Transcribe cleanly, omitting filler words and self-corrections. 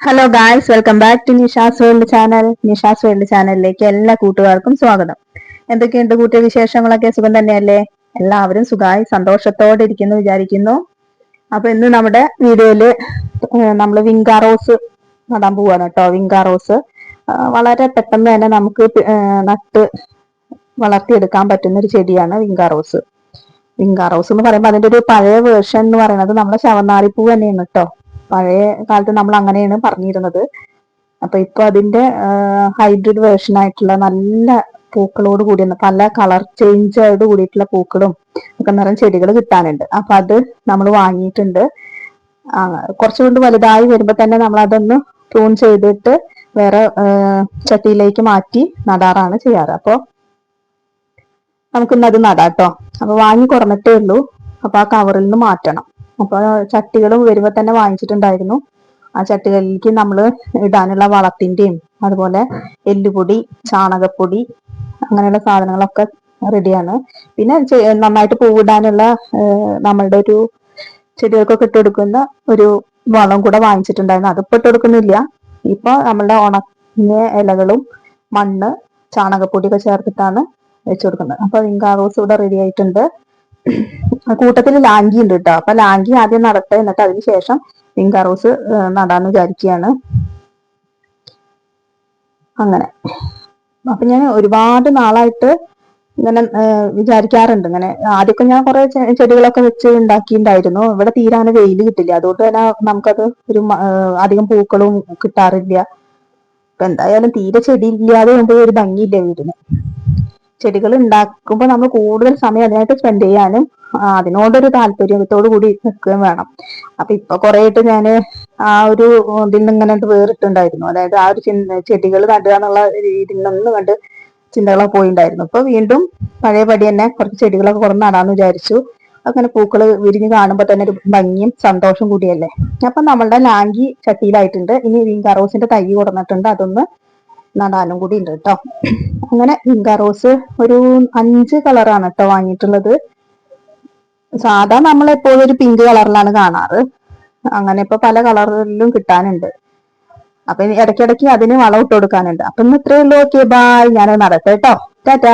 Hello guys, welcome back to Nisha's world channel. Nisha's world ചാനലിലേക്ക് എല്ലാ കൂട്ടുകാർക്കും സ്വാഗതം. എന്തൊക്കെയുണ്ട് കൂട്ടിയ വിശേഷങ്ങളൊക്കെ? സുഖം തന്നെയല്ലേ? എല്ലാവരും സുഖമായി സന്തോഷത്തോടെ ഇരിക്കുന്നു വിചാരിക്കുന്നു. അപ്പൊ ഇന്ന് നമ്മുടെ വീഡിയോയില് നമ്മൾ വിങ്കാ റോസ് നടാൻ പോവാണ് കേട്ടോ. വിങ്കാ റോസ് വളരെ പെട്ടെന്ന് തന്നെ നമുക്ക് നട്ട് വളർത്തിയെടുക്കാൻ പറ്റുന്ന ഒരു ചെടിയാണ് വിങ്കാ റോസ്. വിങ്കാ റോസ് എന്ന് പറയുമ്പോൾ അതിന്റെ ഒരു പഴയ വേർഷൻ എന്ന് പറയുന്നത് നമ്മുടെ ശവന്നാറിപ്പൂ തന്നെയാണ് കേട്ടോ. പഴയ കാലത്ത് നമ്മൾ അങ്ങനെയാണ് പറഞ്ഞിരുന്നത്. അപ്പൊ ഇപ്പൊ അതിന്റെ ഹൈബ്രിഡ് വേർഷൻ ആയിട്ടുള്ള നല്ല പൂക്കളോട് കൂടി പല കളർ ചേഞ്ചോട് കൂടിയിട്ടുള്ള പൂക്കളും ഒക്കെ നിറം ചെടികൾ കിട്ടാനുണ്ട്. അപ്പൊ അത് നമ്മൾ വാങ്ങിയിട്ടുണ്ട്. കുറച്ചുകൊണ്ട് വലുതായി വരുമ്പോ തന്നെ നമ്മൾ അതൊന്ന് പ്രൂൺ ചെയ്തിട്ട് വേറെ ചട്ടിയിലേക്ക് മാറ്റി നടാറാണ് ചെയ്യാറ്. അപ്പൊ നമുക്കിന്ന് അത് നടാട്ടോ. അപ്പൊ വാങ്ങി കുറഞ്ഞിട്ടേ ഉള്ളൂ. അപ്പൊ ആ കവറിൽ നിന്ന് മാറ്റണം. അപ്പൊ ചട്ടികൾ വരുമ്പോ തന്നെ വാങ്ങിച്ചിട്ടുണ്ടായിരുന്നു. ആ ചട്ടികളിലേക്ക് നമ്മൾ ഇടാനുള്ള വളത്തിന്റെയും അതുപോലെ എല്ലുപൊടി, ചാണകപ്പൊടി അങ്ങനെയുള്ള സാധനങ്ങളൊക്കെ റെഡിയാണ്. പിന്നെ നന്നായിട്ട് പൂവിടാനുള്ള നമ്മളുടെ ഒരു ചെടികൾക്കൊക്കെ ഇട്ടെടുക്കുന്ന ഒരു വളം കൂടെ വാങ്ങിച്ചിട്ടുണ്ടായിരുന്നു. അതിപ്പോ ഇട്ടെടുക്കുന്നില്ല. ഇപ്പൊ നമ്മളുടെ ഉണങ്ങിയ ഇലകളും മണ്ണ്, ചാണകപ്പൊടിയൊക്കെ ചേർത്തിട്ടാണ് വെച്ചു കൊടുക്കുന്നത്. അപ്പൊ വിങ്കാ റോസ് ഇവിടെ റെഡി ആയിട്ടുണ്ട്. കൂട്ടത്തിൽ ലാങ്കി ഉണ്ട് കേട്ടോ. അപ്പൊ ലാങ്കി ആദ്യം നടട്ടെ, എന്നിട്ട് അതിന് ശേഷം വിങ്കാ റോസ് നടാന്ന് വിചാരിക്കുകയാണ്. അങ്ങനെ അപ്പൊ ഞാൻ ഒരുപാട് നാളായിട്ട് ഇങ്ങനെ വിചാരിക്കാറുണ്ട്. ഇങ്ങനെ ആദ്യമൊക്കെ ഞാൻ കുറെ ചെടികളൊക്കെ വെച്ച് ഉണ്ടാക്കിയിട്ടുണ്ടായിരുന്നു. ഇവിടെ തീരാന് വെയിൽ കിട്ടില്ല, അതുകൊണ്ട് തന്നെ നമുക്കത് ഒരു അധികം പൂക്കളും കിട്ടാറില്ല. ഇപ്പൊ എന്തായാലും തീരെ ചെടി ഇല്ലാതെ കൊണ്ട് ഒരു ഭംഗിയില്ല വീടിന്. ചെടികൾ ഉണ്ടാക്കുമ്പോൾ നമ്മൾ കൂടുതൽ സമയം അതിനായിട്ട് സ്പെൻഡ് ചെയ്യാനും അതിനോടൊരു താല്പര്യത്തോടു കൂടി നിൽക്കുകയും വേണം. അപ്പൊ ഇപ്പൊ കുറെ ആയിട്ട് ഞാന് ആ ഒരു ഇതിൽ നിന്ന് ഇങ്ങനെ വേറിട്ടുണ്ടായിരുന്നു. അതായത് ആ ഒരു ചെടികൾ നടുക എന്നുള്ള രീതിയിൽ നിന്ന് കണ്ട് ചിന്തകളൊക്കെ പോയിണ്ടായിരുന്നു. ഇപ്പൊ വീണ്ടും പഴയപടി തന്നെ കുറച്ച് ചെടികളൊക്കെ കുറച്ച് നടാന്ന് വിചാരിച്ചു. അങ്ങനെ പൂക്കള് വിരിഞ്ഞ് കാണുമ്പോൾ തന്നെ ഒരു ഭംഗിയും സന്തോഷം കൂടിയല്ലേ. അപ്പൊ നമ്മളുടെ ലാങ്കി ചട്ടിയിലായിട്ടുണ്ട്. ഇനി വിങ്കാ റോസിന്റെ തൈ കൊടുന്നിട്ടുണ്ട്, അതൊന്ന് നടാനും കൂടി ഉണ്ട് കേട്ടോ. അങ്ങനെ വിങ്കാ റോസ് ഒരു 5 കളറാണ് കേട്ടോ വാങ്ങിയിട്ടുള്ളത്. സാധാ നമ്മളെപ്പോഴും ഒരു പിങ്ക് കളറിലാണ് കാണാറ്. അങ്ങനെ ഇപ്പൊ പല കളറിലും കിട്ടാനുണ്ട്. അപ്പൊ ഇടയ്ക്കിടയ്ക്ക് അതിന് വളം ഇട്ട് കൊടുക്കാനുണ്ട്. അപ്പൊ ഇന്ന് ഇത്രയേ ഉള്ളൂ. Okay, bye. ഞാനത് നടട്ടെ കേട്ടോ. ടാറ്റാ.